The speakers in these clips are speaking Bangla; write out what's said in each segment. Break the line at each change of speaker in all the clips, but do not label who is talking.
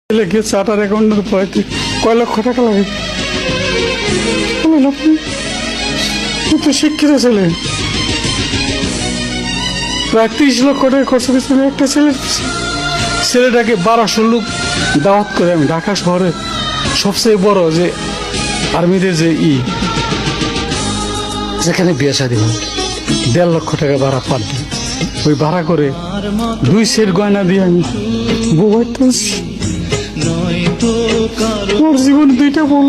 ছেলেকে চার্টার অ্যাকাউন্টের পড়াইতে কয় লক্ষ টাকা লাগে? আপনি তো শিক্ষিত ছেলে, প্রায় 30 লক্ষ টাকা খরচ করেছিলেন একটা ছেলেটাকে 1200 লোক দাওয়াত করে আমি ঢাকা শহরে সবচেয়ে বড় যে আর্মিদের যে যেখানে বিয়ে শাদী হয় 1.5 লক্ষ টাকা ভাড়া পার দিন। ওই ভাড়া করে 2 সেট গয়না দিয়ে আমি বউ তুলছি। আমার জীবনে 2টা বউ,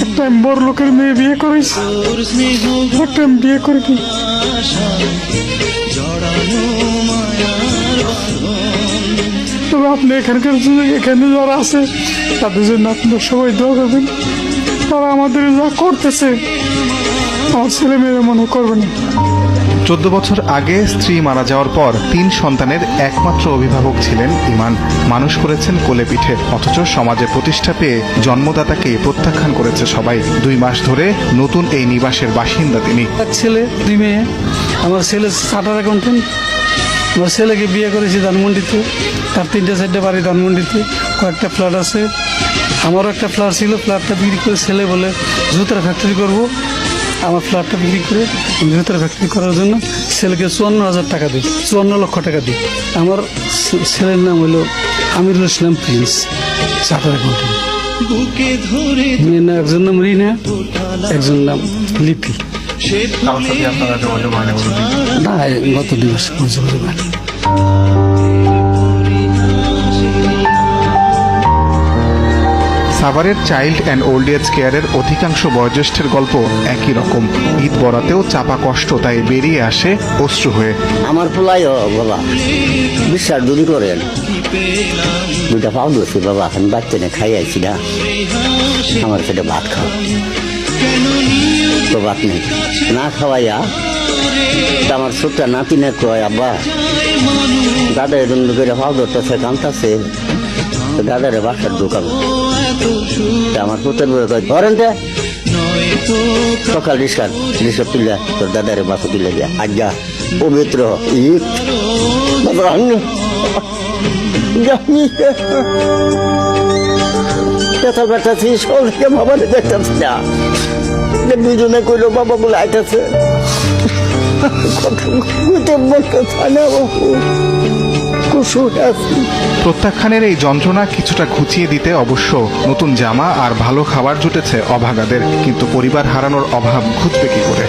একটা আমি বড় লোকের মেয়ে বিয়ে করেছি, একটা আমি বিয়ে করিনি। তবে আপনি এখানকার এখানে যারা আছে তাদের জন্য আপনার সবাই দোয়া করবেন। তারা আমাদের যা করতেছে আমার ছেলে মেয়েরা মনে করবে না।
14 বছর আগে স্ত্রী মারা যাওয়ার পর 3 সন্তানের একমাত্র অভিভাবক ছিলেন ইমান। মানুষ করেছেন কোলে পিঠে, অথচ সমাজে প্রতিষ্ঠা পেয়ে জন্মদাতাকে প্রত্যাখ্যান করেছে সবাই। 2 মাস ধরে নতুন এই নিবাসের বাসিন্দা তিনি।
এক ছেলে 2 মেয়ে। আমার ছেলে চার্টার অ্যাকাউন্টেন্ট। আমার ছেলেকে বিয়ে করেছি ধানমন্ডিতে, তার 3-4টে বাড়ি ধানমন্ডিতে, কয়েকটা ফ্ল্যাট আছে। আমারও একটা ফ্ল্যাট ছিল, ফ্ল্যাটটা বিক্রি করে ছেলে বলে জুতার ফ্যাক্টরি করব। আমার ফ্ল্যাটটা বিক্রি করে জুতার ফ্যাক্টরি করার জন্য ছেলেকে 54,000 টাকা দিই, 54 লক্ষ টাকা দিই। আমার ছেলের নাম হলো Amirul Islam Prince, charter accountant. মেয়ের নাম একজন নাম রিনা, একজন নাম লিপি। না, গত 2 মাস যোগাযোগ হয়নি।
সাভারের চাইল্ড অ্যান্ড ওল্ড এজ কেয়ারের অধিকাংশ বয়োজ্যেষ্ঠের গল্প একই রকম। ঈদ বরাতেও চাপা কষ্ট, তাই বেরিয়ে আসে অশ্রু হয়ে।
আমার পোলাই বাবা বিশ্বাস দূরী করেন, 2টা পাও দিয়েছি বাবা, এখন বাচ্চা নিয়ে খাই আইছি না, আমার সেটা ভাত খাও তো ভাত নেই না খাওয়াইয়া। আমার ছোট্ট নাতিনে কয় আব্বা দাদা এরকম করে পাও ধরতেছে কামতাছে, দাদারে বাসার দোকান। আমার পুতের বলে কয় ধরেন সকাল রিক্সা তুলে তোর দাদারে বাসা তুলে দিয়া আজ্ঞা পবিত্র ঈদ বেটাছি সবাইকে বাবারে দেখতেছি না। 2জনে কইলো বাবা বলে আইতেছে
প্রত্যাখ্যানের এই যন্ত্রণা কিছুটা ঘুচিয়ে দিতে অবশ্য নতুন জামা আর ভালো খাবার জুটেছে অভাগাদের, কিন্তু পরিবার হারানোর অভাব ঘুচবে কি করে?